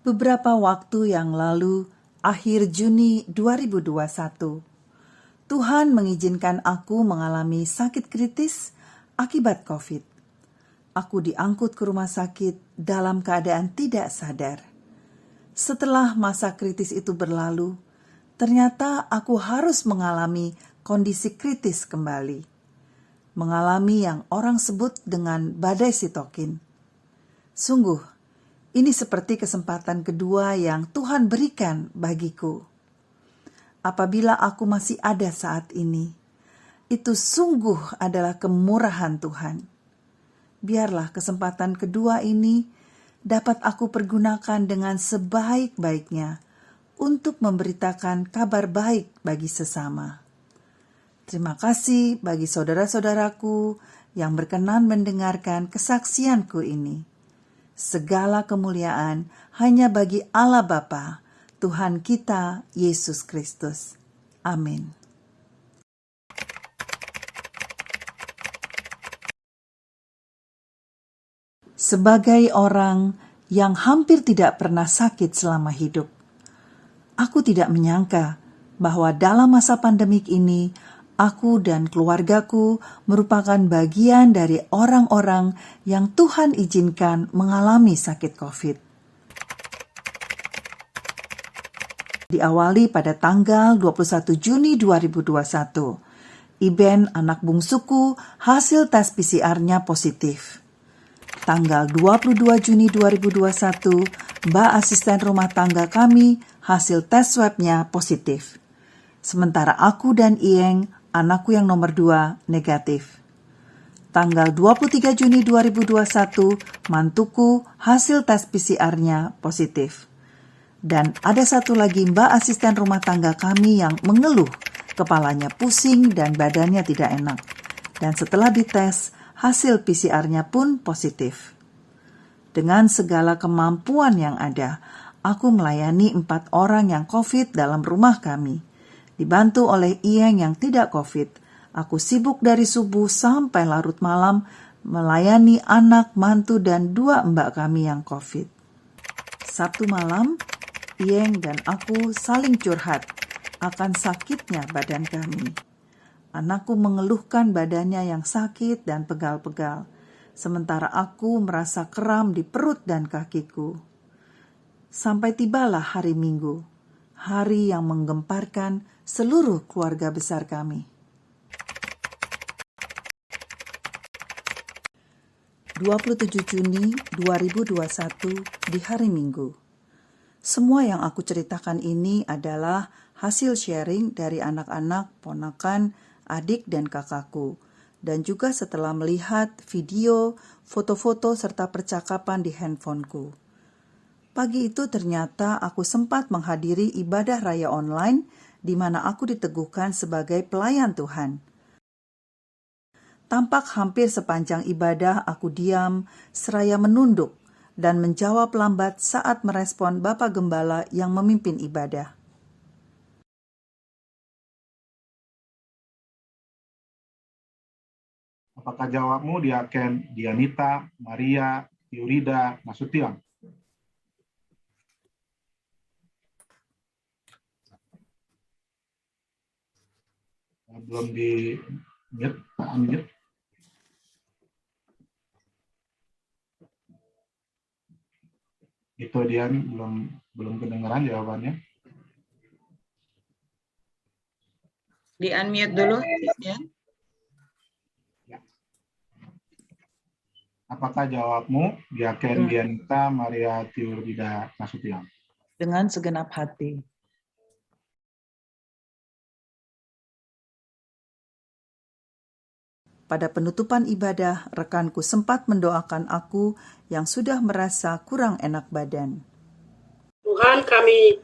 Beberapa waktu yang lalu, akhir Juni 2021, Tuhan mengizinkan aku mengalami sakit kritis akibat COVID. Aku diangkut ke rumah sakit dalam keadaan tidak sadar. Setelah masa kritis itu berlalu, ternyata aku harus mengalami kondisi kritis kembali. Mengalami yang orang sebut dengan badai sitokin. Sungguh, ini seperti kesempatan kedua yang Tuhan berikan bagiku. Apabila aku masih ada saat ini, itu sungguh adalah kemurahan Tuhan. Biarlah kesempatan kedua ini dapat aku pergunakan dengan sebaik-baiknya untuk memberitakan kabar baik bagi sesama. Terima kasih bagi saudara-saudaraku yang berkenan mendengarkan kesaksianku ini. Segala kemuliaan hanya bagi Allah Bapa, Tuhan kita, Yesus Kristus. Amin. Sebagai orang yang hampir tidak pernah sakit selama hidup, aku tidak menyangka bahwa dalam masa pandemik ini, aku dan keluargaku merupakan bagian dari orang-orang yang Tuhan izinkan mengalami sakit COVID. Diawali pada tanggal 21 Juni 2021, Iben anak bungsuku hasil tes PCR-nya positif. Tanggal 22 Juni 2021, Mbak asisten rumah tangga kami hasil tes swab-nya positif. Sementara aku dan Iyeng, anakku yang nomor 2, negatif. Tanggal 23 Juni 2021, mantuku hasil tes PCR-nya positif. Dan ada satu lagi Mbak asisten rumah tangga kami yang mengeluh, kepalanya pusing dan badannya tidak enak. Dan setelah dites, hasil PCR-nya pun positif. Dengan segala kemampuan yang ada, aku melayani 4 orang yang COVID dalam rumah kami. Dibantu oleh Iyeng yang tidak COVID, aku sibuk dari subuh sampai larut malam melayani anak, mantu, dan 2 mbak kami yang COVID. Sabtu malam, Iyeng dan aku saling curhat akan sakitnya badan kami. Anakku mengeluhkan badannya yang sakit dan pegal-pegal, sementara aku merasa kram di perut dan kakiku. Sampai tibalah hari Minggu, hari yang menggemparkan seluruh keluarga besar kami. 27 Juni 2021 di hari Minggu. Semua yang aku ceritakan ini adalah hasil sharing dari anak-anak, ponakan, adik dan kakakku, dan juga setelah melihat video, foto-foto serta percakapan di handphoneku. Pagi itu ternyata aku sempat menghadiri ibadah raya online di mana aku diteguhkan sebagai pelayan Tuhan. Tampak hampir sepanjang ibadah aku diam, seraya menunduk dan menjawab lambat saat merespon Bapak Gembala yang memimpin ibadah. Apakah jawabmu Diaken Dianita, Maria, Yurida, Nasution? Belum di unmute. Itu Dian belum kedengaran jawabannya. Di unmute dulu, Dian. Apakah jawabmu Diaken Dianita, Maria, Yurida, Nasution? Dengan segenap hati. Pada penutupan ibadah, rekanku sempat mendoakan aku yang sudah merasa kurang enak badan. Tuhan, kami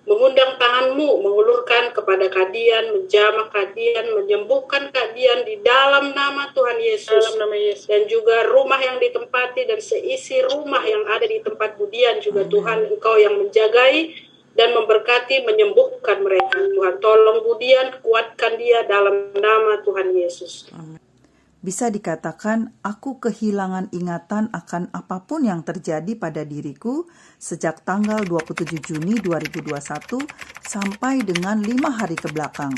mengundang tangan-Mu, mengulurkan kepada kadian, menjamah kadian, menyembuhkan kadian di dalam nama Tuhan Yesus. Dan juga rumah yang ditempati dan seisi rumah yang ada di tempat Budian juga. Amin. Tuhan, Engkau yang menjagai dan memberkati, menyembuhkan mereka. Tuhan, tolong Budian, kuatkan dia dalam nama Tuhan Yesus. Amin. Bisa dikatakan aku kehilangan ingatan akan apapun yang terjadi pada diriku sejak tanggal 27 Juni 2021 sampai dengan 5 hari ke belakang.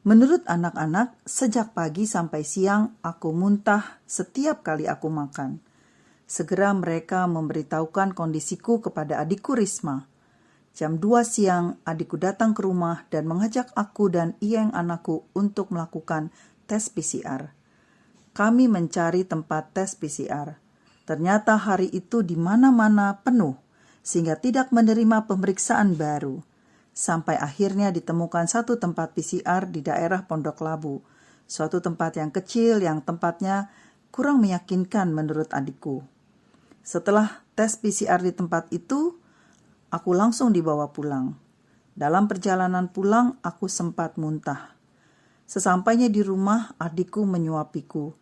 Menurut anak-anak, sejak pagi sampai siang aku muntah setiap kali aku makan. Segera mereka memberitahukan kondisiku kepada adikku Risma. Jam 2 siang adikku datang ke rumah dan mengajak aku dan Iyeng anakku untuk melakukan tes PCR. Kami mencari tempat tes PCR. Ternyata hari itu di mana-mana penuh, sehingga tidak menerima pemeriksaan baru. Sampai akhirnya ditemukan satu tempat PCR di daerah Pondok Labu, suatu tempat yang kecil yang tempatnya kurang meyakinkan menurut adikku. Setelah tes PCR di tempat itu, aku langsung dibawa pulang. Dalam perjalanan pulang, aku sempat muntah. Sesampainya di rumah, adikku menyuapiku.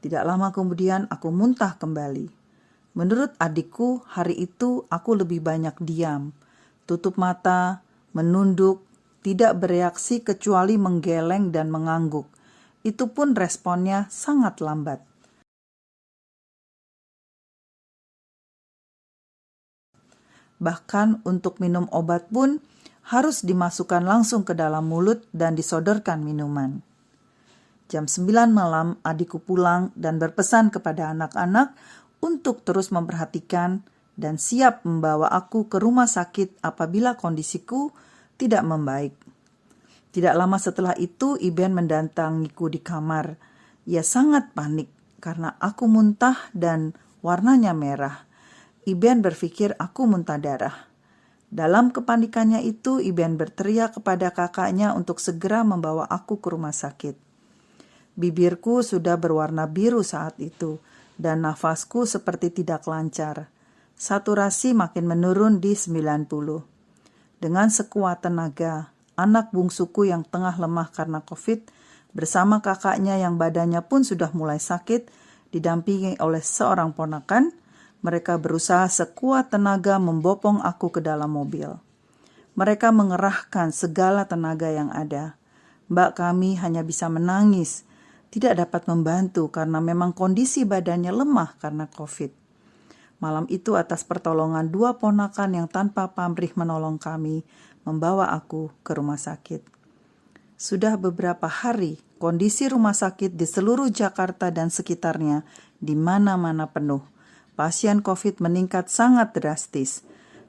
Tidak lama kemudian aku muntah kembali. Menurut adikku, hari itu aku lebih banyak diam, tutup mata, menunduk, tidak bereaksi kecuali menggeleng dan mengangguk. Itu pun responnya sangat lambat. Bahkan untuk minum obat pun harus dimasukkan langsung ke dalam mulut dan disodorkan minuman. Jam 9 malam adikku pulang dan berpesan kepada anak-anak untuk terus memperhatikan dan siap membawa aku ke rumah sakit apabila kondisiku tidak membaik. Tidak lama setelah itu Iben mendatangiku di kamar. Ia sangat panik karena aku muntah dan warnanya merah. Iben berpikir aku muntah darah. Dalam kepanikannya itu, Iben berteriak kepada kakaknya untuk segera membawa aku ke rumah sakit. Bibirku sudah berwarna biru saat itu, dan nafasku seperti tidak lancar. Saturasi makin menurun di 90. Dengan sekuat tenaga, anak bungsuku yang tengah lemah karena COVID, bersama kakaknya yang badannya pun sudah mulai sakit, didampingi oleh seorang ponakan, mereka berusaha sekuat tenaga membopong aku ke dalam mobil. Mereka mengerahkan segala tenaga yang ada. Mbak kami hanya bisa menangis, tidak dapat membantu karena memang kondisi badannya lemah karena COVID. Malam itu atas pertolongan 2 ponakan yang tanpa pamrih menolong kami, membawa aku ke rumah sakit. Sudah beberapa hari, kondisi rumah sakit di seluruh Jakarta dan sekitarnya di mana-mana penuh. Pasien COVID meningkat sangat drastis.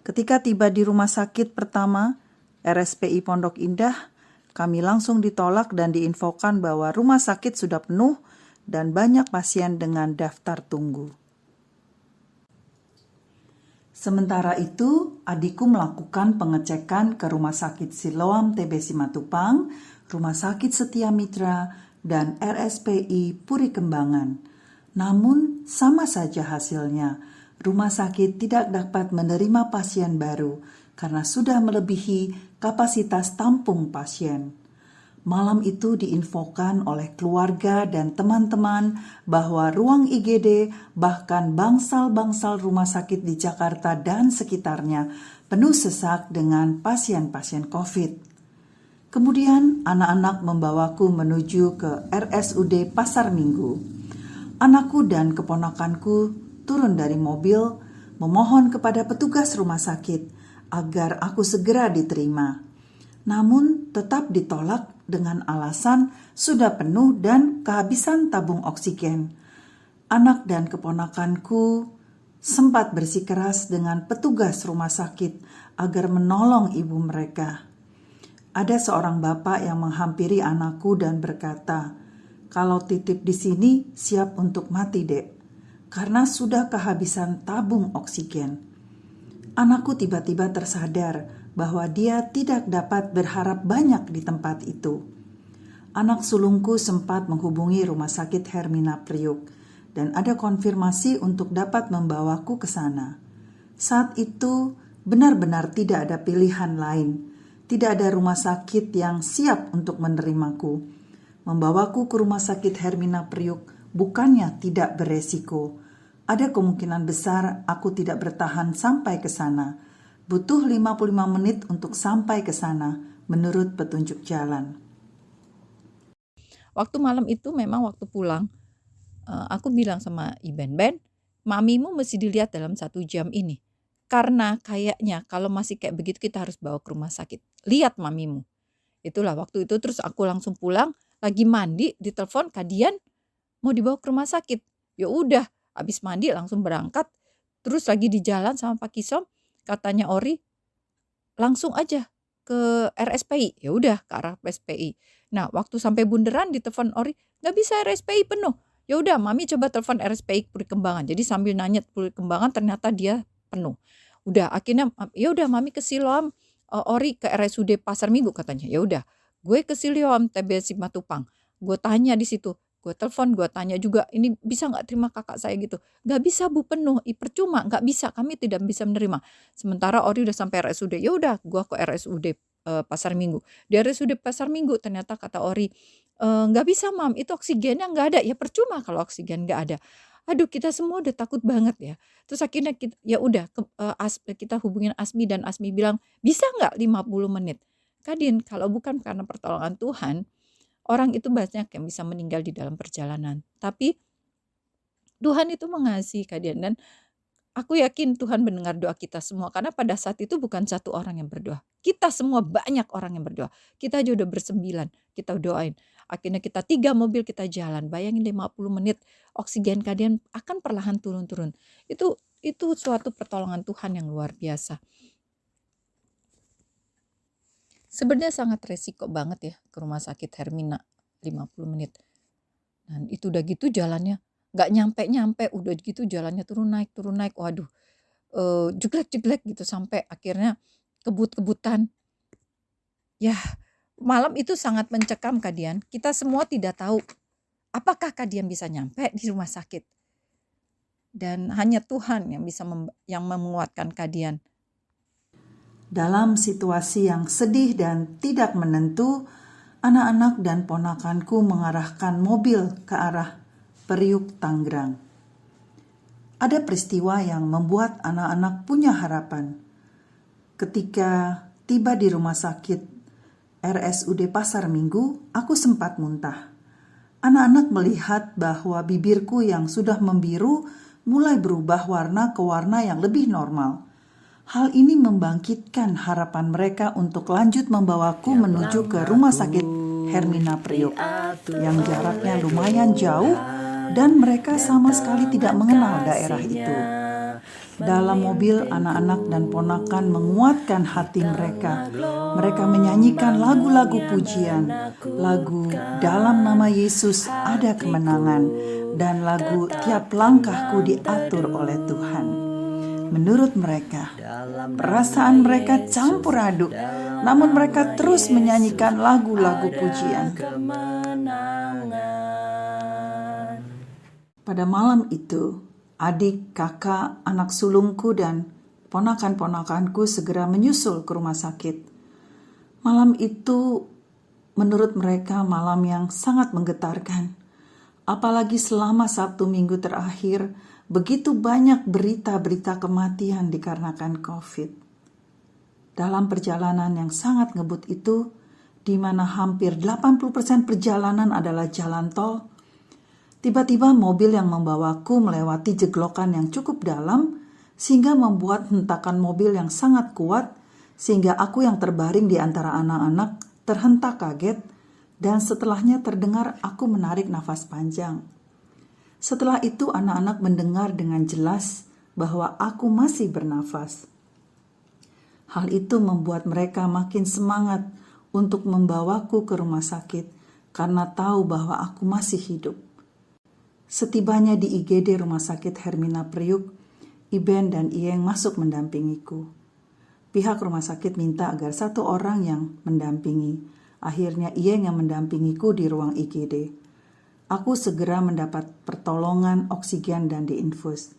Ketika tiba di rumah sakit pertama, RSPI Pondok Indah, kami langsung ditolak dan diinfokan bahwa rumah sakit sudah penuh dan banyak pasien dengan daftar tunggu. Sementara itu, adikku melakukan pengecekan ke Rumah Sakit Siloam TB Simatupang, Rumah Sakit Setia Mitra, dan RSPI Puri Kembangan. Namun, sama saja hasilnya. Rumah sakit tidak dapat menerima pasien baru karena sudah melebihi kapasitas tampung pasien. Malam itu diinfokan oleh keluarga dan teman-teman bahwa ruang IGD bahkan bangsal-bangsal rumah sakit di Jakarta dan sekitarnya penuh sesak dengan pasien-pasien COVID. Kemudian anak-anak membawaku menuju ke RSUD Pasar Minggu. Anakku dan keponakanku turun dari mobil memohon kepada petugas rumah sakit agar aku segera diterima. Namun tetap ditolak dengan alasan sudah penuh dan kehabisan tabung oksigen. Anak dan keponakanku sempat bersikeras dengan petugas rumah sakit agar menolong ibu mereka. Ada seorang bapak yang menghampiri anakku dan berkata, "Kalau titip di sini siap untuk mati, Dek, karena sudah kehabisan tabung oksigen." Anakku tiba-tiba tersadar bahwa dia tidak dapat berharap banyak di tempat itu. Anak sulungku sempat menghubungi Rumah Sakit Hermina Priuk dan ada konfirmasi untuk dapat membawaku ke sana. Saat itu benar-benar tidak ada pilihan lain. Tidak ada rumah sakit yang siap untuk menerimaku. Membawaku ke Rumah Sakit Hermina Priuk bukannya tidak beresiko. Ada kemungkinan besar aku tidak bertahan sampai ke sana. Butuh 55 menit untuk sampai ke sana, menurut petunjuk jalan. Waktu malam itu memang waktu pulang, aku bilang sama Iben, Ben, mamimu mesti dilihat dalam 1 jam ini. Karena kayaknya kalau masih kayak begitu kita harus bawa ke rumah sakit. Lihat mamimu. Itulah waktu itu terus aku langsung pulang, lagi mandi, ditelepon Kadian mau dibawa ke rumah sakit. Ya udah, habis mandi langsung berangkat. Terus lagi di jalan sama Pak Kisom, katanya Ori, langsung aja ke RSPI. Ya udah ke arah RSPI. Nah, waktu sampai bundaran ditelepon Ori, nggak bisa RSPI penuh. Ya udah, Mami coba telepon RSPI Puri Kembangan. Jadi sambil nanya Puri Kembangan ternyata dia penuh. Udah akhirnya ya udah Mami ke Siloam, Ori ke RSUD Pasar Minggu katanya. Ya udah, gue ke Siloam TBC Matupang. Gue tanya di situ, gue telepon, gue tanya juga, ini bisa nggak terima kakak saya gitu? Nggak bisa Bu, penuh. Percuma, nggak bisa, kami tidak bisa menerima. Sementara Ori udah sampai RSUD. Ya udah, gue ke RSUD Pasar Minggu. Di RSUD Pasar Minggu ternyata kata Ori, nggak bisa Mam, itu oksigennya nggak ada. Ya percuma kalau oksigen nggak ada. Aduh, kita semua udah takut banget ya. Terus akhirnya kita, ya udah kita hubungin Asmi dan Asmi bilang, bisa nggak 50 menit? Kadin, kalau bukan karena pertolongan Tuhan, orang itu banyak yang bisa meninggal di dalam perjalanan. Tapi Tuhan itu mengasihi Kadian, dan aku yakin Tuhan mendengar doa kita semua. Karena pada saat itu bukan 1 orang yang berdoa. Kita semua banyak orang yang berdoa. Kita aja udah 9, kita doain. Akhirnya kita 3 mobil kita jalan. Bayangin 50 menit oksigen Kadian akan perlahan turun-turun. Itu suatu pertolongan Tuhan yang luar biasa. Sebenarnya sangat resiko banget ya ke rumah sakit Hermina 50 menit. Dan itu udah gitu jalannya nggak nyampe, udah gitu jalannya turun naik. Waduh, jeglek gitu sampai akhirnya kebut-kebutan. Ya, malam itu sangat mencekam Kadian. Kita semua tidak tahu apakah Kadian bisa nyampe di rumah sakit. Dan hanya Tuhan yang bisa yang menguatkan Kadian. Dalam situasi yang sedih dan tidak menentu, anak-anak dan ponakanku mengarahkan mobil ke arah Periuk, Tangerang. Ada peristiwa yang membuat anak-anak punya harapan. Ketika tiba di rumah sakit RSUD Pasar Minggu, aku sempat muntah. Anak-anak melihat bahwa bibirku yang sudah membiru mulai berubah warna ke warna yang lebih normal. Hal ini membangkitkan harapan mereka untuk lanjut membawaku menuju ke rumah sakit Hermina Priok yang jaraknya lumayan jauh dan mereka sama sekali tidak mengenal daerah itu. Dalam mobil, anak-anak dan ponakan menguatkan hati mereka. Mereka menyanyikan lagu-lagu pujian, lagu Dalam Nama Yesus Ada Kemenangan, dan lagu Tiap Langkahku Diatur Oleh Tuhan. Menurut mereka, perasaan mereka campur aduk, namun mereka terus menyanyikan lagu-lagu pujian. Pada malam itu, adik, kakak, anak sulungku, dan ponakan-ponakanku segera menyusul ke rumah sakit. Malam itu, menurut mereka, malam yang sangat menggetarkan. Apalagi selama Sabtu Minggu terakhir, begitu banyak berita-berita kematian dikarenakan COVID. Dalam perjalanan yang sangat ngebut itu, di mana hampir 80% perjalanan adalah jalan tol, tiba-tiba mobil yang membawaku melewati jeglokan yang cukup dalam, sehingga membuat hentakan mobil yang sangat kuat, sehingga aku yang terbaring di antara anak-anak terhentak kaget, dan setelahnya terdengar aku menarik nafas panjang. Setelah itu anak-anak mendengar dengan jelas bahwa aku masih bernafas. Hal itu membuat mereka makin semangat untuk membawaku ke rumah sakit karena tahu bahwa aku masih hidup. Setibanya di IGD Rumah Sakit Hermina Priuk, Iben dan Iyeng masuk mendampingiku. Pihak rumah sakit minta agar 1 orang yang mendampingi. Akhirnya Iyeng yang mendampingiku di ruang IGD. Aku segera mendapat pertolongan oksigen dan diinfus.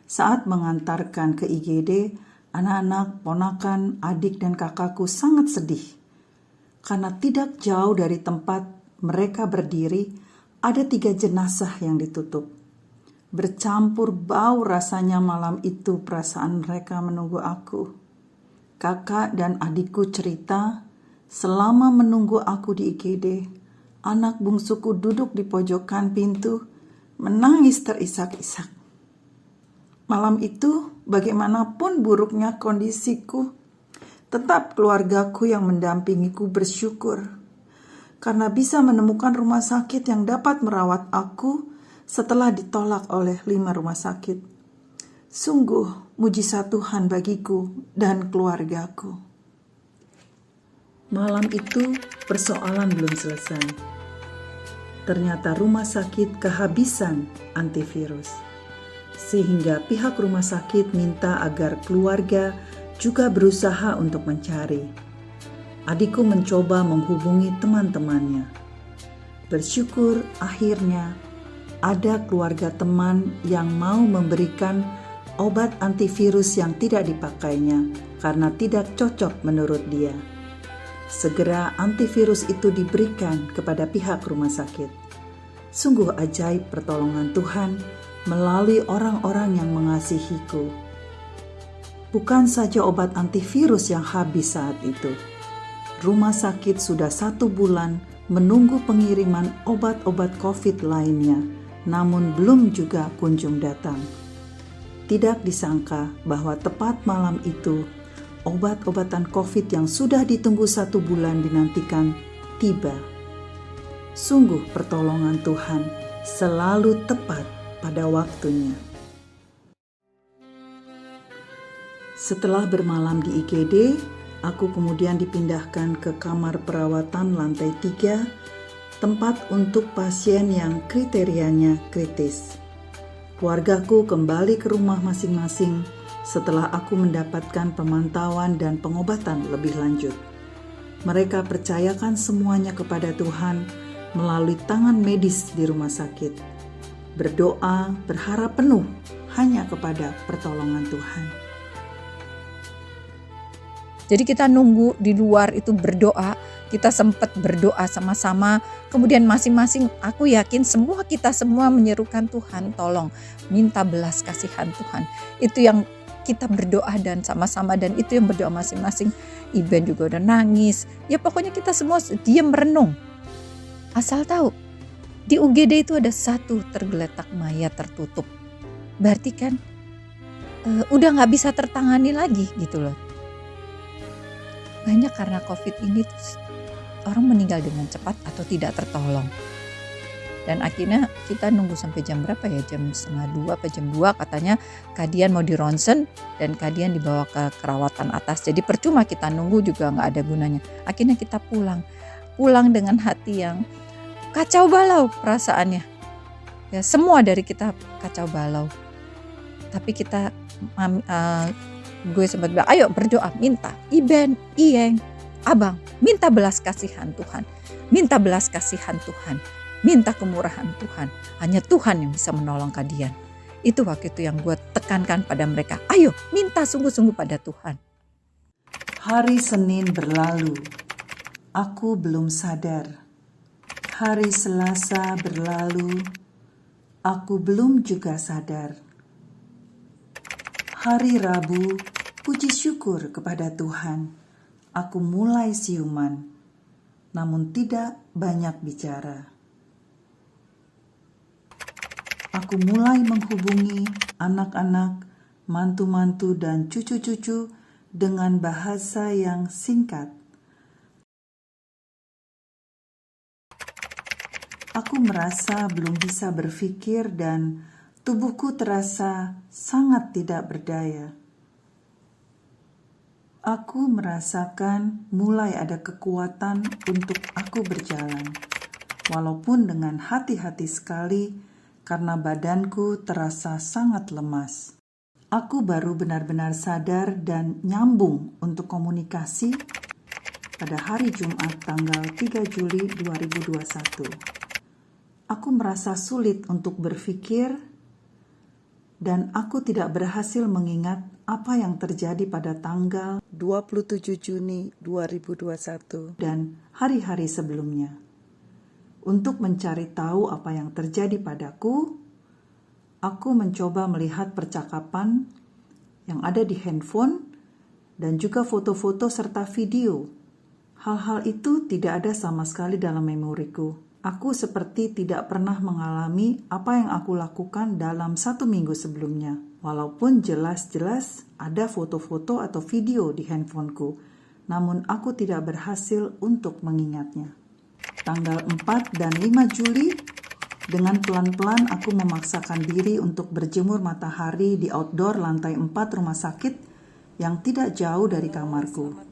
Saat mengantarkan ke IGD, anak-anak, ponakan, adik, dan kakakku sangat sedih. Karena tidak jauh dari tempat mereka berdiri, ada 3 jenazah yang ditutup. Bercampur bau rasanya malam itu perasaan mereka menunggu aku. Kakak dan adikku cerita, selama menunggu aku di IGD, anak bungsuku duduk di pojokan pintu menangis terisak-isak. Malam itu, bagaimanapun buruknya kondisiku, tetap keluargaku yang mendampingiku bersyukur karena bisa menemukan rumah sakit yang dapat merawat aku setelah ditolak oleh 5 rumah sakit. Sungguh mujizat Tuhan bagiku dan keluargaku. Malam itu persoalan belum selesai. Ternyata rumah sakit kehabisan antivirus, sehingga pihak rumah sakit minta agar keluarga juga berusaha untuk mencari. Adikku mencoba menghubungi teman-temannya. Bersyukur akhirnya ada keluarga teman yang mau memberikan obat antivirus yang tidak dipakainya karena tidak cocok menurut dia. Segera antivirus itu diberikan kepada pihak rumah sakit. Sungguh ajaib pertolongan Tuhan melalui orang-orang yang mengasihiku. Bukan saja obat antivirus yang habis saat itu. Rumah sakit sudah 1 bulan menunggu pengiriman obat-obat COVID lainnya, namun belum juga kunjung datang. Tidak disangka bahwa tepat malam itu, obat-obatan COVID yang sudah ditunggu 1 bulan dinantikan tiba. Sungguh pertolongan Tuhan selalu tepat pada waktunya. Setelah bermalam di IGD, aku kemudian dipindahkan ke kamar perawatan lantai 3, tempat untuk pasien yang kriterianya kritis. Keluargaku kembali ke rumah masing-masing setelah aku mendapatkan pemantauan dan pengobatan lebih lanjut. Mereka percayakan semuanya kepada Tuhan melalui tangan medis di rumah sakit. Berdoa, berharap penuh hanya kepada pertolongan Tuhan. Jadi kita nunggu di luar itu berdoa, kita sempat berdoa sama-sama, kemudian masing-masing aku yakin kita semua menyerukan Tuhan, tolong minta belas kasihan Tuhan. Itu yang kita berdoa dan sama-sama, dan itu yang berdoa masing-masing. Iben juga udah nangis, ya pokoknya kita semua diam merenung. Asal tahu, di UGD itu ada 1 tergeletak mayat tertutup. Berarti kan udah gak bisa tertangani lagi gitu loh. Banyak karena COVID ini tuh orang meninggal dengan cepat atau tidak tertolong. Dan akhirnya kita nunggu sampai jam berapa ya? Jam 1:30 atau jam 2 katanya Kadian mau di ronsen dan Kadian dibawa ke kerawatan atas. Jadi percuma kita nunggu juga gak ada gunanya. Akhirnya kita pulang dengan hati yang kacau balau perasaannya. Ya, semua dari kita kacau balau. Tapi kita gue sempat bilang, ayo berdoa, minta Iben, Iyeng, Abang, minta belas kasihan Tuhan, minta belas kasihan Tuhan, minta kemurahan Tuhan. Hanya Tuhan yang bisa menolong kalian. Itu waktu itu yang gue tekankan pada mereka, ayo minta sungguh-sungguh pada Tuhan. Hari Senin berlalu, aku belum sadar. Hari Selasa berlalu, aku belum juga sadar. Hari Rabu, puji syukur kepada Tuhan, aku mulai siuman, namun tidak banyak bicara. Aku mulai menghubungi anak-anak, mantu-mantu dan cucu-cucu dengan bahasa yang singkat. Aku merasa belum bisa berpikir dan tubuhku terasa sangat tidak berdaya. Aku merasakan mulai ada kekuatan untuk aku berjalan, walaupun dengan hati-hati sekali karena badanku terasa sangat lemas. Aku baru benar-benar sadar dan nyambung untuk komunikasi pada hari Jumat tanggal 3 Juli 2021. Aku merasa sulit untuk berpikir dan aku tidak berhasil mengingat apa yang terjadi pada tanggal 27 Juni 2021 dan hari-hari sebelumnya. Untuk mencari tahu apa yang terjadi padaku, aku mencoba melihat percakapan yang ada di handphone dan juga foto-foto serta video. Hal-hal itu tidak ada sama sekali dalam memoriku. Aku seperti tidak pernah mengalami apa yang aku lakukan dalam 1 minggu sebelumnya. Walaupun jelas-jelas ada foto-foto atau video di handphoneku, namun aku tidak berhasil untuk mengingatnya. Tanggal 4 dan 5 Juli, dengan pelan-pelan aku memaksakan diri untuk berjemur matahari di outdoor lantai 4 rumah sakit yang tidak jauh dari kamarku.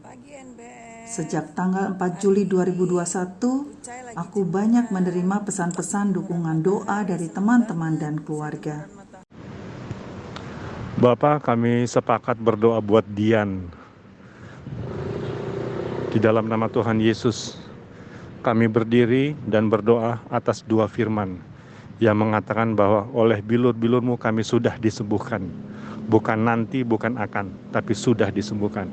Sejak tanggal 4 Juli 2021, aku banyak menerima pesan-pesan dukungan doa dari teman-teman dan keluarga. Bapak, kami sepakat berdoa buat Dian. Di dalam nama Tuhan Yesus, kami berdiri dan berdoa atas 2 firman yang mengatakan bahwa oleh bilur-bilur-Mu kami sudah disembuhkan. Bukan nanti, bukan akan, tapi sudah disembuhkan.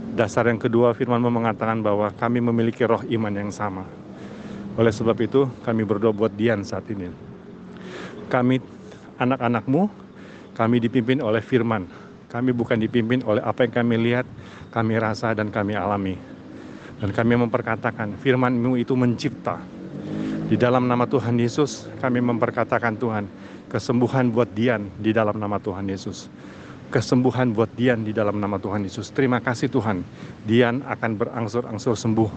Dasar yang kedua, firman-Mu mengatakan bahwa kami memiliki roh iman yang sama. Oleh sebab itu, kami berdoa buat Dian saat ini. Kami, anak-anak-Mu, kami dipimpin oleh firman. Kami bukan dipimpin oleh apa yang kami lihat, kami rasa, dan kami alami. Dan kami memperkatakan, firman-Mu itu mencipta. Di dalam nama Tuhan Yesus, kami memperkatakan Tuhan, kesembuhan buat Dian di dalam nama Tuhan Yesus. Kesembuhan buat Dian di dalam nama Tuhan Yesus. Terima kasih Tuhan, Dian akan berangsur-angsur sembuh.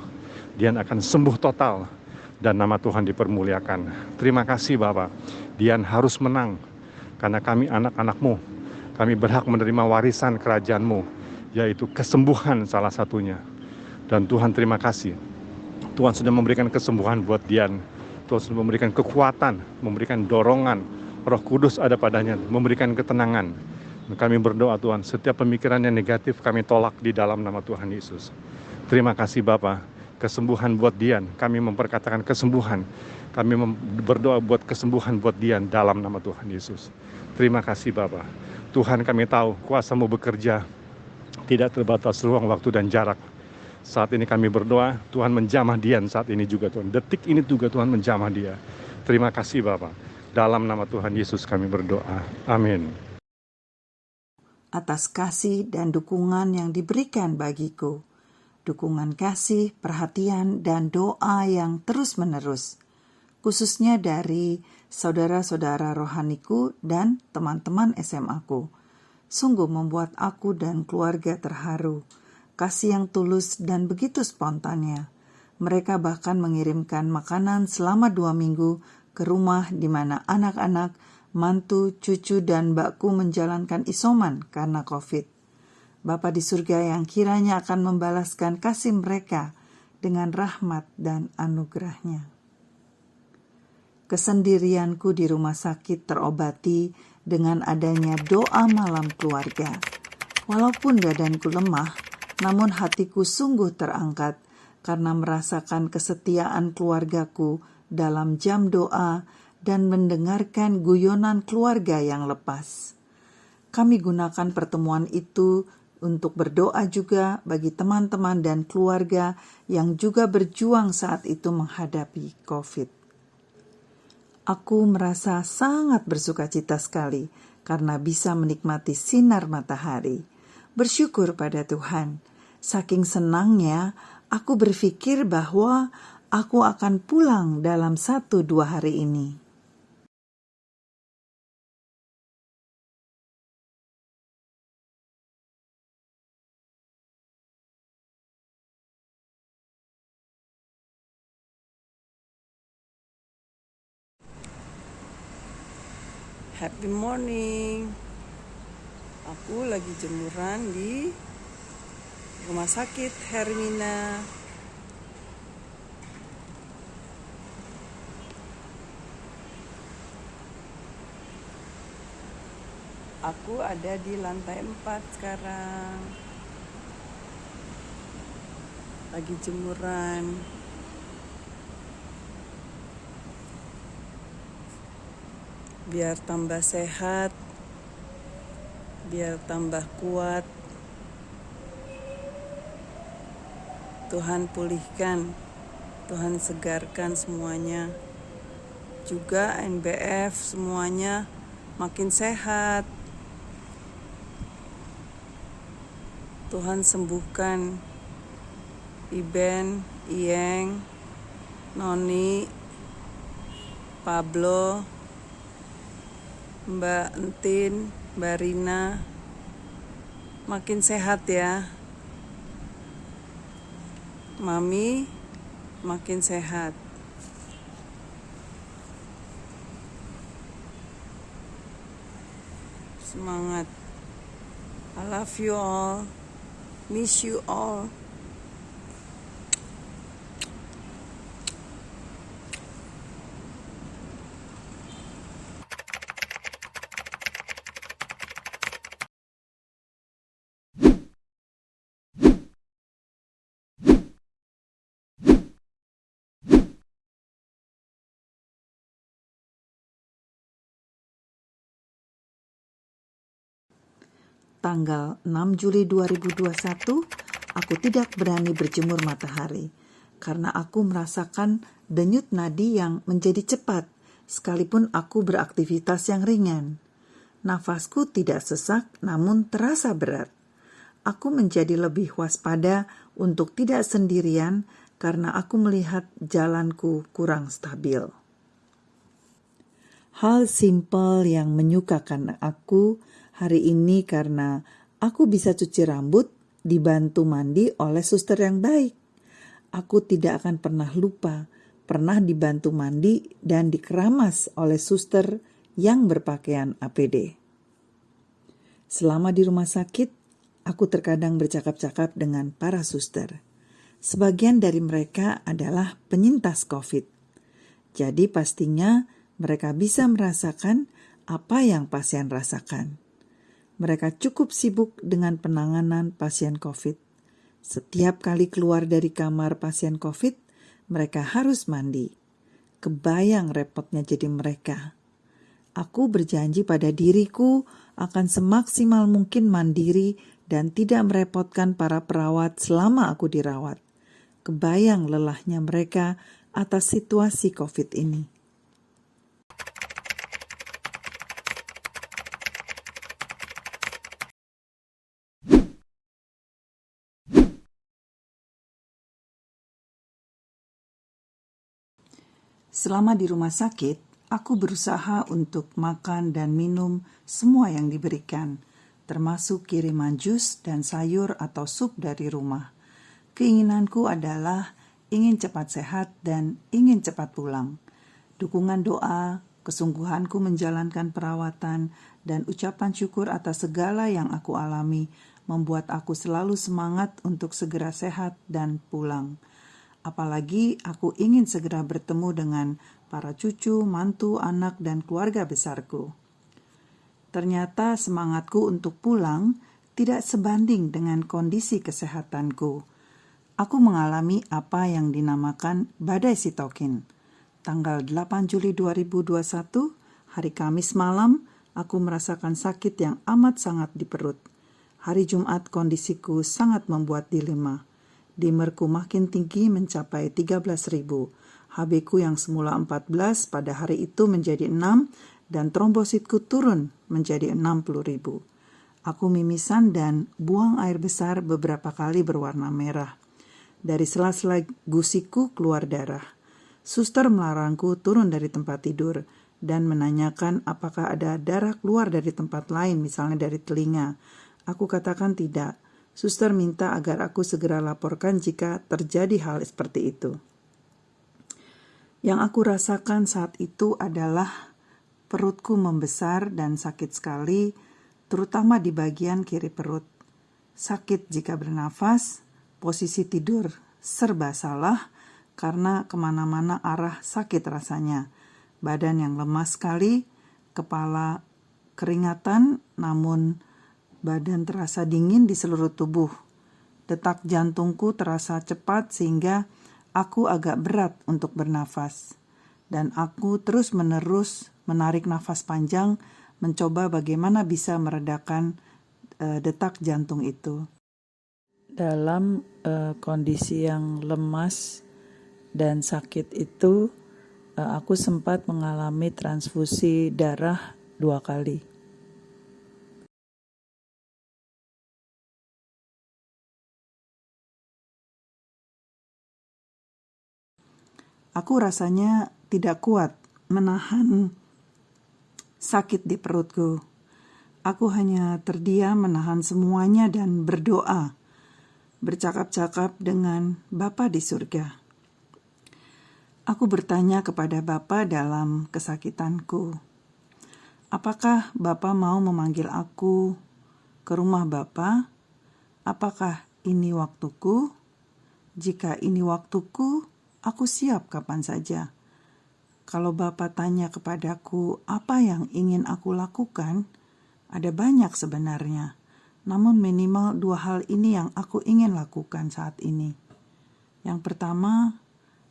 Dian akan sembuh total dan nama Tuhan dipermuliakan. Terima kasih Bapak, Dian harus menang karena kami anak-anak-Mu. Kami berhak menerima warisan kerajaan-Mu, yaitu kesembuhan salah satunya. Dan Tuhan terima kasih, Tuhan sudah memberikan kesembuhan buat Dian. Tuhan sudah memberikan kekuatan, memberikan dorongan, Roh Kudus ada padanya, memberikan ketenangan. Kami berdoa Tuhan, setiap pemikiran yang negatif kami tolak di dalam nama Tuhan Yesus. Terima kasih Bapa, kesembuhan buat Dian. Kami memperkatakan kesembuhan. Kami berdoa buat kesembuhan buat Dian dalam nama Tuhan Yesus. Terima kasih Bapa. Tuhan, kami tahu kuasa-Mu bekerja tidak terbatas ruang, waktu, dan jarak. Saat ini kami berdoa, Tuhan menjamah Dian saat ini juga Tuhan. Detik ini juga Tuhan menjamah dia. Terima kasih Bapa. Dalam nama Tuhan Yesus kami berdoa. Amin. Atas kasih dan dukungan yang diberikan bagiku. Dukungan kasih, perhatian, dan doa yang terus-menerus. Khususnya dari saudara-saudara rohaniku dan teman-teman SMA-ku. Sungguh membuat aku dan keluarga terharu. Kasih yang tulus dan begitu spontannya. Mereka bahkan mengirimkan makanan selama 2 minggu ke rumah di mana anak-anak, mantu, cucu, dan mbakku menjalankan isoman karena COVID. Bapa di surga yang kiranya akan membalaskan kasih mereka dengan rahmat dan anugerah-Nya. Kesendirianku di rumah sakit terobati dengan adanya doa malam keluarga. Walaupun badanku lemah, namun hatiku sungguh terangkat karena merasakan kesetiaan keluargaku dalam jam doa dan mendengarkan guyonan keluarga yang lepas. Kami gunakan pertemuan itu untuk berdoa juga bagi teman-teman dan keluarga yang juga berjuang saat itu menghadapi COVID. Aku merasa sangat bersukacita sekali karena bisa menikmati sinar matahari. Bersyukur pada Tuhan. Saking senangnya, aku berpikir bahwa aku akan pulang dalam 1-2 hari ini. Happy morning. Aku lagi jemuran di Rumah Sakit Hermina. Aku ada di lantai 4 sekarang. Lagi jemuran. Biar tambah sehat, biar tambah kuat. Tuhan pulihkan, Tuhan segarkan semuanya. Juga NBF semuanya makin sehat. Tuhan sembuhkan Iben, Iyeng, Noni, Pablo, Mbak Entin, Mbak Rina, makin sehat ya. Mami makin sehat. Semangat. I love you all. Miss you all. Tanggal 6 Juli 2021, aku tidak berani berjemur matahari karena aku merasakan denyut nadi yang menjadi cepat sekalipun aku beraktivitas yang ringan. Nafasku tidak sesak namun terasa berat. Aku menjadi lebih waspada untuk tidak sendirian karena aku melihat jalanku kurang stabil. Hal simpel yang menyukakan aku hari ini karena aku bisa cuci rambut dibantu mandi oleh suster yang baik. Aku tidak akan pernah lupa pernah dibantu mandi dan dikeramas oleh suster yang berpakaian APD. Selama di rumah sakit, aku terkadang bercakap-cakap dengan para suster. Sebagian dari mereka adalah penyintas COVID. Jadi pastinya mereka bisa merasakan apa yang pasien rasakan. Mereka cukup sibuk dengan penanganan pasien COVID. Setiap kali keluar dari kamar pasien COVID, mereka harus mandi. Kebayang repotnya jadi mereka. Aku berjanji pada diriku akan semaksimal mungkin mandiri dan tidak merepotkan para perawat selama aku dirawat. Kebayang lelahnya mereka atas situasi COVID ini. Selama di rumah sakit, aku berusaha untuk makan dan minum semua yang diberikan, termasuk kiriman jus dan sayur atau sup dari rumah. Keinginanku adalah ingin cepat sehat dan ingin cepat pulang. Dukungan doa, kesungguhanku menjalankan perawatan, dan ucapan syukur atas segala yang aku alami membuat aku selalu semangat untuk segera sehat dan pulang. Apalagi aku ingin segera bertemu dengan para cucu, mantu, anak, dan keluarga besarku. Ternyata semangatku untuk pulang tidak sebanding dengan kondisi kesehatanku. Aku mengalami apa yang dinamakan badai sitokin. Tanggal 8 Juli 2021, hari Kamis malam, aku merasakan sakit yang amat sangat di perut. Hari Jumat kondisiku sangat membuat dilema. Dimerku makin tinggi mencapai 13.000. HB-ku yang semula 14 pada hari itu menjadi 6 dan trombositku turun menjadi 60.000. Aku mimisan dan buang air besar beberapa kali berwarna merah. Dari sela-sela gusiku keluar darah. Suster melarangku turun dari tempat tidur dan menanyakan apakah ada darah keluar dari tempat lain, misalnya dari telinga. Aku katakan tidak. Suster minta agar aku segera laporkan jika terjadi hal seperti itu. Yang aku rasakan saat itu adalah perutku membesar dan sakit sekali, terutama di bagian kiri perut. Sakit jika bernafas, posisi tidur serba salah karena kemana-mana arah sakit rasanya. Badan yang lemas sekali, kepala keringatan, namun badan terasa dingin di seluruh tubuh. Detak jantungku terasa cepat sehingga aku agak berat untuk bernafas. Dan aku terus-menerus menarik nafas panjang, mencoba bagaimana bisa meredakan detak jantung itu. Dalam kondisi yang lemas dan sakit itu, aku sempat mengalami transfusi darah 2 kali. Aku rasanya tidak kuat menahan sakit di perutku. Aku hanya terdiam menahan semuanya dan berdoa, bercakap-cakap dengan Bapa di surga. Aku bertanya kepada Bapa dalam kesakitanku, apakah Bapa mau memanggil aku ke rumah Bapa? Apakah ini waktuku? Jika ini waktuku, aku siap kapan saja. Kalau Bapa tanya kepadaku apa yang ingin aku lakukan, ada banyak sebenarnya. Namun minimal 2 hal ini yang aku ingin lakukan saat ini. Yang pertama,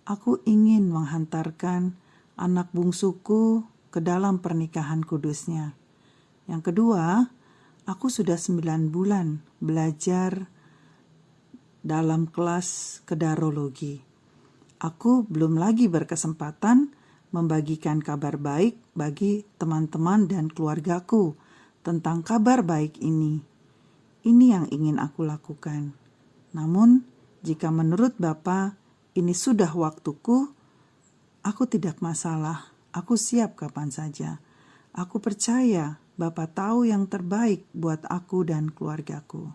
aku ingin menghantarkan anak bungsuku ke dalam pernikahan kudusnya. Yang kedua, aku sudah 9 bulan belajar dalam kelas kedarologi. Aku belum lagi berkesempatan membagikan kabar baik bagi teman-teman dan keluargaku tentang kabar baik ini. Ini yang ingin aku lakukan. Namun, jika menurut Bapa ini sudah waktuku, aku tidak masalah. Aku siap kapan saja. Aku percaya Bapa tahu yang terbaik buat aku dan keluargaku.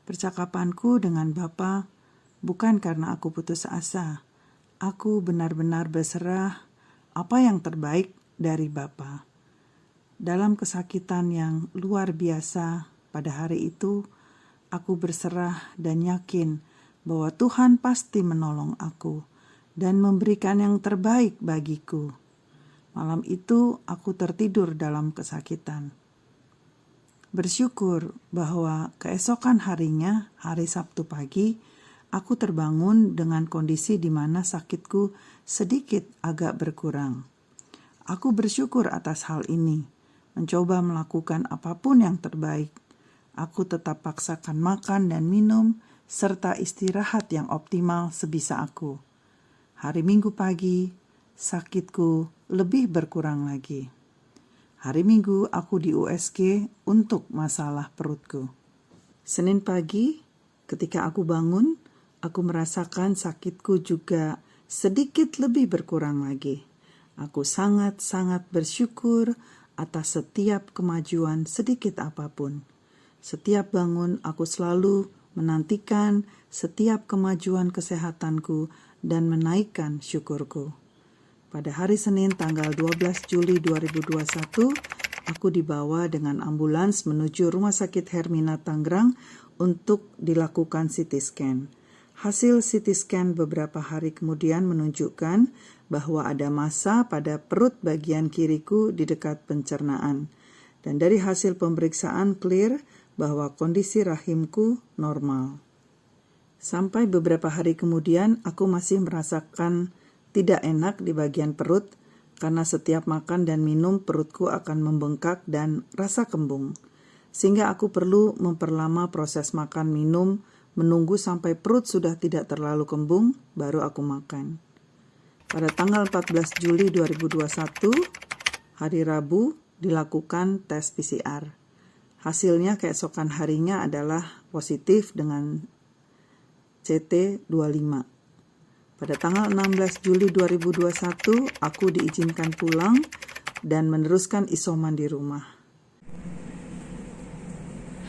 Percakapanku dengan Bapa bukan karena aku putus asa. Aku benar-benar berserah apa yang terbaik dari Bapa. Dalam kesakitan yang luar biasa pada hari itu, aku berserah dan yakin bahwa Tuhan pasti menolong aku dan memberikan yang terbaik bagiku. Malam itu aku tertidur dalam kesakitan. Bersyukur bahwa keesokan harinya, hari Sabtu pagi, aku terbangun dengan kondisi di mana sakitku sedikit agak berkurang. Aku bersyukur atas hal ini, mencoba melakukan apapun yang terbaik. Aku tetap paksakan makan dan minum, serta istirahat yang optimal sebisa aku. Hari Minggu pagi, sakitku lebih berkurang lagi. Hari Minggu aku di USG untuk masalah perutku. Senin pagi, ketika aku bangun, aku merasakan sakitku juga sedikit lebih berkurang lagi. Aku sangat-sangat bersyukur atas setiap kemajuan sedikit apapun. Setiap bangun, aku selalu menantikan setiap kemajuan kesehatanku dan menaikkan syukurku. Pada hari Senin tanggal 12 Juli 2021, aku dibawa dengan ambulans menuju Rumah Sakit Hermina Tangerang untuk dilakukan CT scan. Hasil CT scan beberapa hari kemudian menunjukkan bahwa ada massa pada perut bagian kiriku di dekat pencernaan. Dan dari hasil pemeriksaan clear bahwa kondisi rahimku normal. Sampai beberapa hari kemudian aku masih merasakan tidak enak di bagian perut karena setiap makan dan minum perutku akan membengkak dan rasa kembung. Sehingga aku perlu memperlama proses makan minum, menunggu sampai perut sudah tidak terlalu kembung, baru aku makan. Pada tanggal 14 Juli 2021, hari Rabu, dilakukan tes PCR. Hasilnya keesokan harinya adalah positif dengan CT25. Pada tanggal 16 Juli 2021, aku diizinkan pulang dan meneruskan isoman di rumah.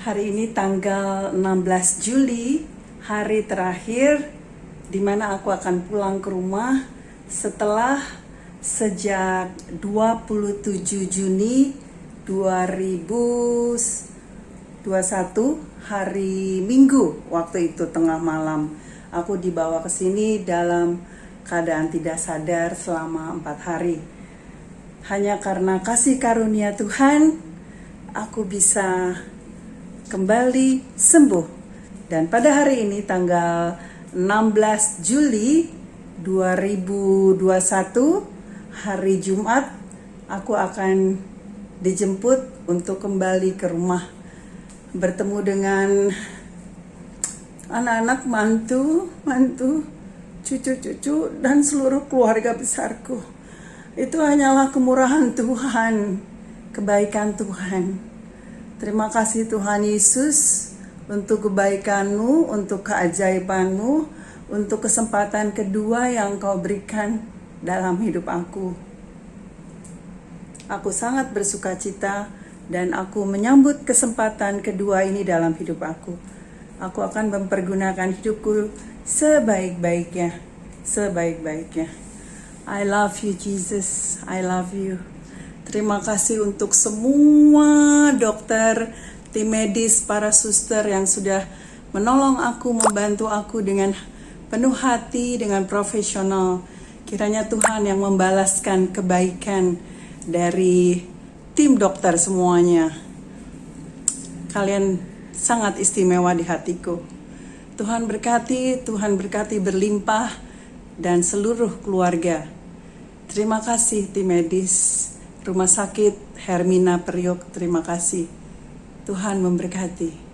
Hari ini tanggal 16 Juli, hari terakhir di mana aku akan pulang ke rumah setelah sejak 27 Juni 2021 hari Minggu, waktu itu tengah malam. Aku dibawa ke sini dalam keadaan tidak sadar selama 4 hari. Hanya karena kasih karunia Tuhan, aku bisa kembali sembuh. Dan pada hari ini tanggal 16 Juli 2021, hari Jumat, aku akan dijemput untuk kembali ke rumah. Bertemu dengan anak-anak, mantu, cucu-cucu, dan seluruh keluarga besarku. Itu hanyalah kemurahan Tuhan, kebaikan Tuhan. Terima kasih Tuhan Yesus untuk kebaikan-Mu, untuk keajaiban-Mu, untuk kesempatan kedua yang Kau berikan dalam hidup aku. Aku sangat bersukacita dan aku menyambut kesempatan kedua ini dalam hidup aku. Aku akan mempergunakan hidupku sebaik-baiknya. I love you, Jesus. I love you. Terima kasih untuk semua dokter, tim medis, para suster yang sudah menolong aku, membantu aku dengan penuh hati, dengan profesional. Kiranya Tuhan yang membalaskan kebaikan dari tim dokter semuanya. Kalian sangat istimewa di hatiku. Tuhan berkati berlimpah dan seluruh keluarga. Terima kasih tim medis, Rumah Sakit Hermina Priok, terima kasih. Tuhan memberkati.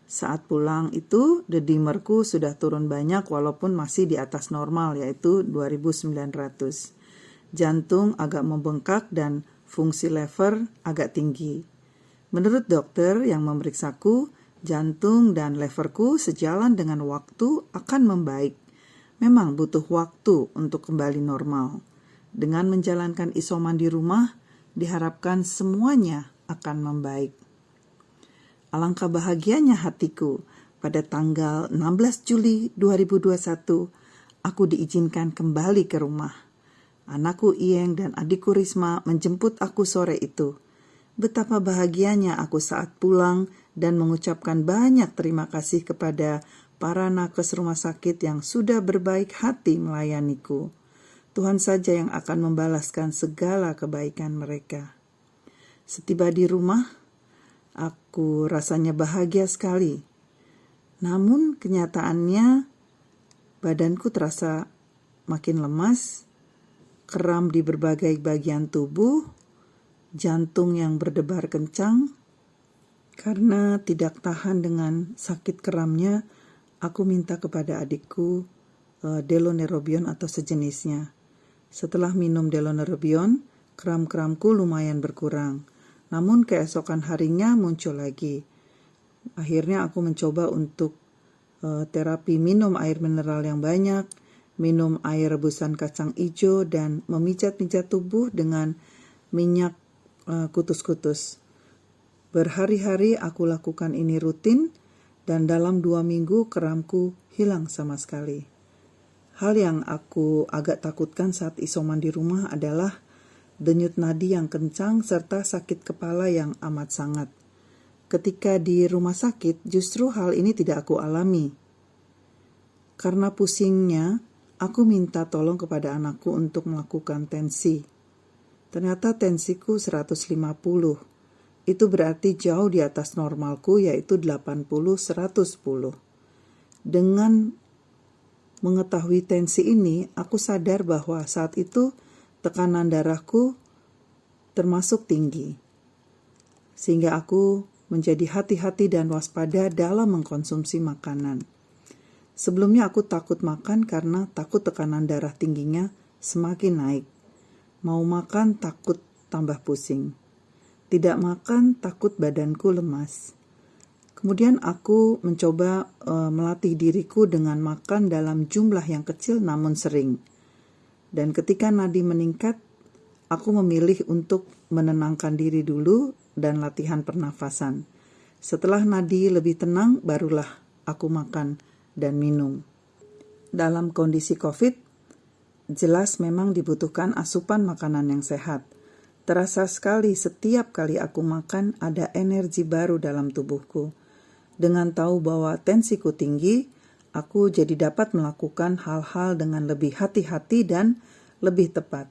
Saat pulang itu, dedimerku sudah turun banyak walaupun masih di atas normal, yaitu 2.900. Jantung agak membengkak dan fungsi lever agak tinggi. Menurut dokter yang memeriksaku, jantung dan leverku sejalan dengan waktu akan membaik. Memang butuh waktu untuk kembali normal. Dengan menjalankan isoman di rumah, diharapkan semuanya akan membaik. Alangkah bahagianya hatiku pada tanggal 16 Juli 2021, aku diizinkan kembali ke rumah. Anakku Iyeng dan adikku Risma menjemput aku sore itu. Betapa bahagianya aku saat pulang dan mengucapkan banyak terima kasih kepada para nakes rumah sakit yang sudah berbaik hati melayaniku. Tuhan saja yang akan membalaskan segala kebaikan mereka. Setiba di rumah, aku rasanya bahagia sekali. Namun kenyataannya badanku terasa makin lemas, kram di berbagai bagian tubuh, jantung yang berdebar kencang. Karena tidak tahan dengan sakit keramnya, aku minta kepada adikku Delonerobion atau sejenisnya. Setelah minum Delonerobion, kram-kramku lumayan berkurang. Namun keesokan harinya muncul lagi. Akhirnya aku mencoba untuk terapi minum air mineral yang banyak, minum air rebusan kacang hijau, dan memijat-mijat tubuh dengan minyak kutus-kutus. Berhari-hari aku lakukan ini rutin, dan dalam 2 minggu kramku hilang sama sekali. Hal yang aku agak takutkan saat isoman di rumah adalah denyut nadi yang kencang serta sakit kepala yang amat sangat. Ketika di rumah sakit, justru hal ini tidak aku alami. Karena pusingnya, aku minta tolong kepada anakku untuk melakukan tensi. Ternyata tensiku 150. Itu berarti jauh di atas normalku, yaitu 80/110. Dengan mengetahui tensi ini, aku sadar bahwa saat itu tekanan darahku termasuk tinggi. Sehingga aku menjadi hati-hati dan waspada dalam mengkonsumsi makanan. Sebelumnya aku takut makan karena takut tekanan darah tingginya semakin naik. Mau makan takut tambah pusing. Tidak makan takut badanku lemas. Kemudian aku mencoba melatih diriku dengan makan dalam jumlah yang kecil namun sering. Dan ketika nadi meningkat, aku memilih untuk menenangkan diri dulu dan latihan pernafasan. Setelah nadi lebih tenang, barulah aku makan dan minum. Dalam kondisi COVID, jelas memang dibutuhkan asupan makanan yang sehat. Terasa sekali setiap kali aku makan ada energi baru dalam tubuhku. Dengan tahu bahwa tensiku tinggi, aku jadi dapat melakukan hal-hal dengan lebih hati-hati dan lebih tepat.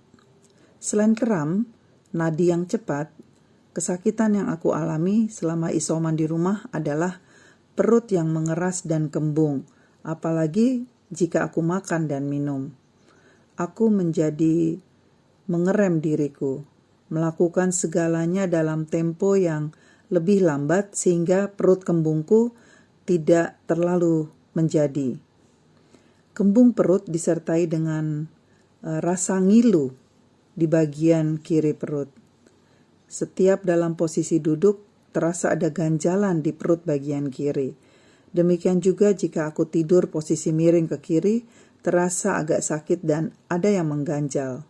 Selain kram, nadi yang cepat, kesakitan yang aku alami selama isoman di rumah adalah perut yang mengeras dan kembung, apalagi jika aku makan dan minum. Aku menjadi mengerem diriku, melakukan segalanya dalam tempo yang lebih lambat sehingga perut kembungku tidak terlalu menjadi. Kembung perut disertai dengan rasa ngilu di bagian kiri perut. Setiap dalam posisi duduk terasa ada ganjalan di perut bagian kiri. Demikian juga jika aku tidur posisi miring ke kiri, terasa agak sakit dan ada yang mengganjal.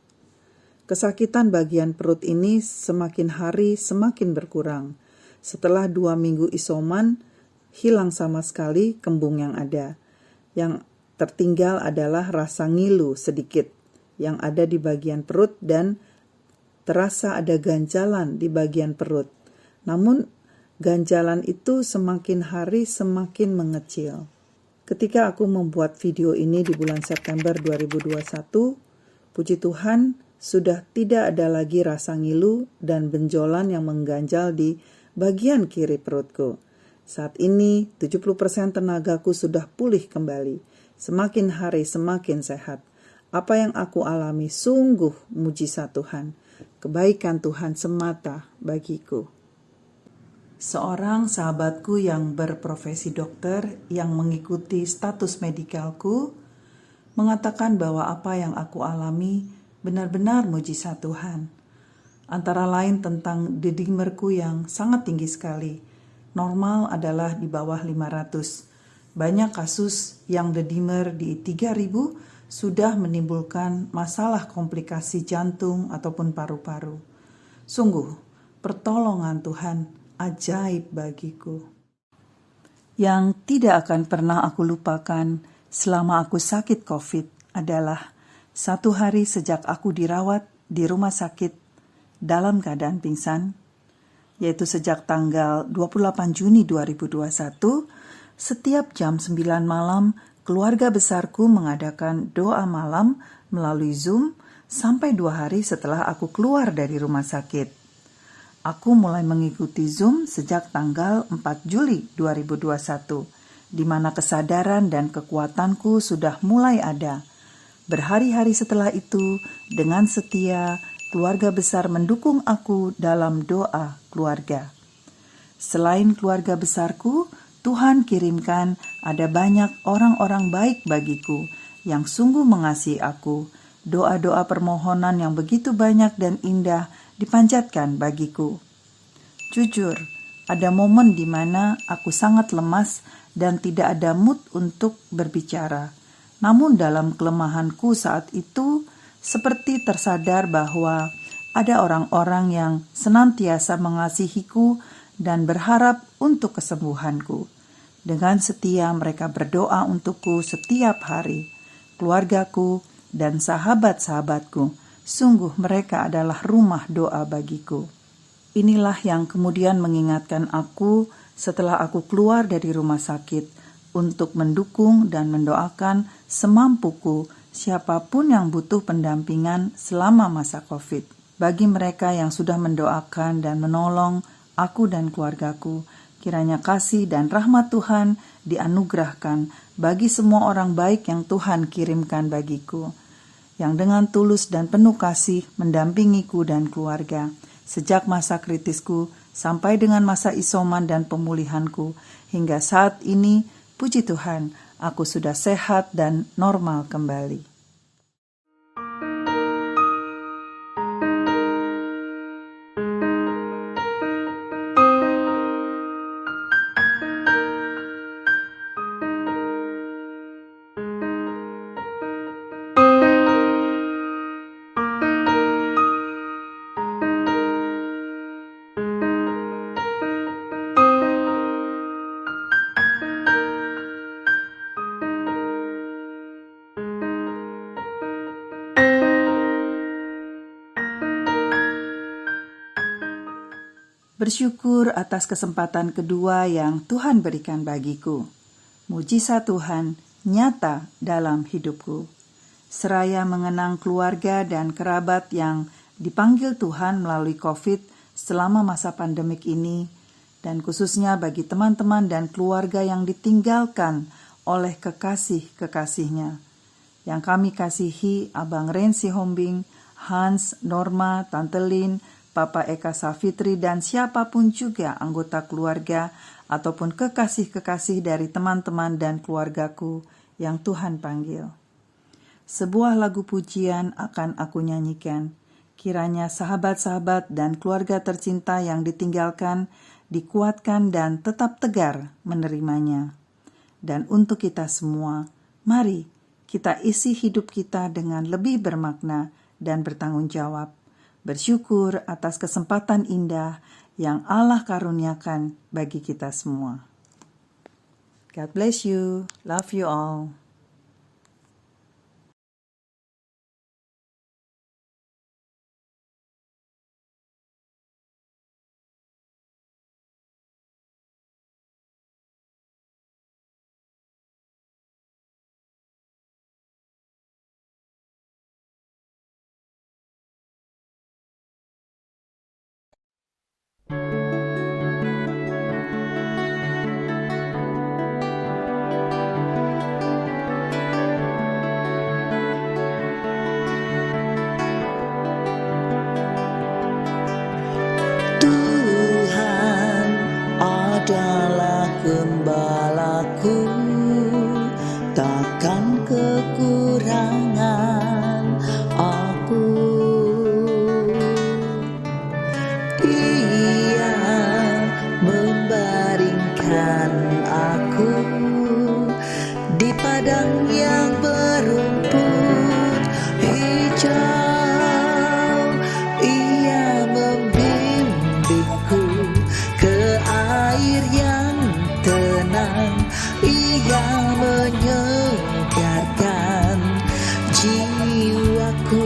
Kesakitan bagian perut ini semakin hari semakin berkurang. Setelah 2 minggu isoman, hilang sama sekali kembung yang ada. Yang tertinggal adalah rasa ngilu sedikit yang ada di bagian perut dan terasa ada ganjalan di bagian perut. Namun, ganjalan itu semakin hari semakin mengecil. Ketika aku membuat video ini di bulan September 2021, puji Tuhan sudah tidak ada lagi rasa ngilu dan benjolan yang mengganjal di bagian kiri perutku. Saat ini 70% tenagaku sudah pulih kembali. Semakin hari semakin sehat. Apa yang aku alami sungguh mujizat Tuhan. Kebaikan Tuhan semata bagiku. Seorang sahabatku yang berprofesi dokter yang mengikuti status medikalku mengatakan bahwa apa yang aku alami benar-benar mujizat Tuhan. Antara lain tentang dedimerku yang sangat tinggi sekali. Normal adalah di bawah 500. Banyak kasus yang dedimer di 3000 sudah menimbulkan masalah komplikasi jantung ataupun paru-paru. Sungguh, pertolongan Tuhan ajaib bagiku. Yang tidak akan pernah aku lupakan selama aku sakit COVID adalah 1 hari sejak aku dirawat di rumah sakit dalam keadaan pingsan, yaitu sejak tanggal 28 Juni 2021, setiap jam 9 malam, keluarga besarku mengadakan doa malam melalui Zoom sampai 2 hari setelah aku keluar dari rumah sakit. Aku mulai mengikuti Zoom sejak tanggal 4 Juli 2021, di mana kesadaran dan kekuatanku sudah mulai ada. Berhari-hari setelah itu, dengan setia, keluarga besar mendukung aku dalam doa keluarga. Selain keluarga besarku, Tuhan kirimkan ada banyak orang-orang baik bagiku yang sungguh mengasihi aku. Doa-doa permohonan yang begitu banyak dan indah dipanjatkan bagiku. Jujur, ada momen di mana aku sangat lemas dan tidak ada mood untuk berbicara. Namun dalam kelemahanku saat itu, seperti tersadar bahwa ada orang-orang yang senantiasa mengasihiku dan berharap untuk kesembuhanku. Dengan setia mereka berdoa untukku setiap hari. Keluargaku dan sahabat-sahabatku, sungguh mereka adalah rumah doa bagiku. Inilah yang kemudian mengingatkan aku setelah aku keluar dari rumah sakit untuk mendukung dan mendoakan semampuku siapapun yang butuh pendampingan selama masa COVID. Bagi mereka yang sudah mendoakan dan menolong aku dan keluargaku, kiranya kasih dan rahmat Tuhan dianugerahkan bagi semua orang baik yang Tuhan kirimkan bagiku, yang dengan tulus dan penuh kasih mendampingiku dan keluarga, sejak masa kritisku sampai dengan masa isoman dan pemulihanku, hingga saat ini, puji Tuhan, aku sudah sehat dan normal kembali. Bersyukur atas kesempatan kedua yang Tuhan berikan bagiku. Mujizat Tuhan nyata dalam hidupku. Seraya mengenang keluarga dan kerabat yang dipanggil Tuhan melalui COVID selama masa pandemik ini, dan khususnya bagi teman-teman dan keluarga yang ditinggalkan oleh kekasih-kekasihnya. Yang kami kasihi Abang Rensi Hombing, Hans, Norma, Tante Lin, Papa Eka Safitri, dan siapapun juga anggota keluarga ataupun kekasih-kekasih dari teman-teman dan keluargaku yang Tuhan panggil. Sebuah lagu pujian akan aku nyanyikan. Kiranya sahabat-sahabat dan keluarga tercinta yang ditinggalkan dikuatkan dan tetap tegar menerimanya. Dan untuk kita semua, mari kita isi hidup kita dengan lebih bermakna dan bertanggung jawab. bersyukur atas kesempatan indah yang Allah karuniakan bagi kita semua. God bless you. Love you all. Tuhan adalah gembalaku, takkan kekurangan aku. Ia membaringkan aku di padang yang berumput hijau. Ia membimbingku ke air yang tenang. Ia menyegarkan jiwaku.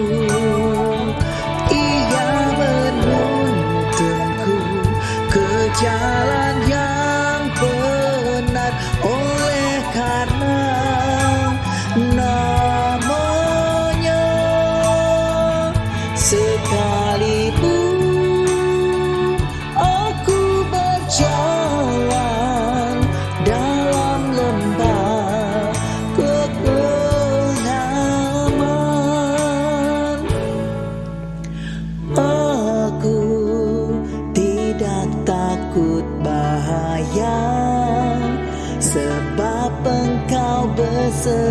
Ia menuntunku ke jalan yang benar, oleh karena namanya. Sekalipun aku berjalan dalam lembah kegelapan, aku tidak takut bahaya, sebab Engkau besertaku.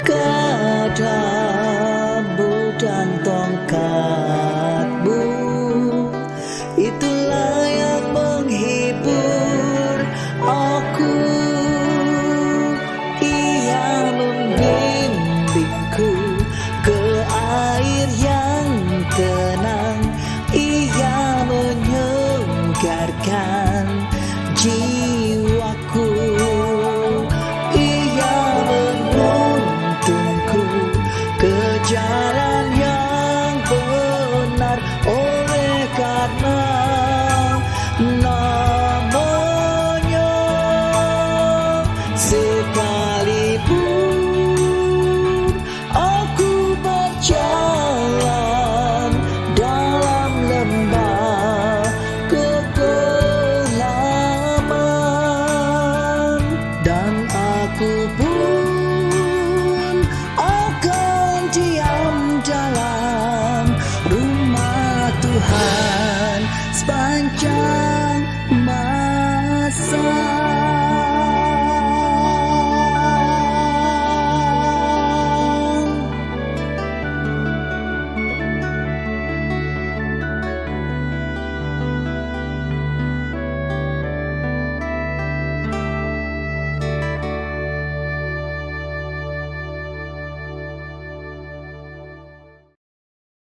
Gadamu dan tongkatmu, itulah yang menghibur aku. Ia membimbingku ke air yang tenang. Ia menyegarkan jiwaku. Ia menuntunku ke jalan yang benar, oleh karena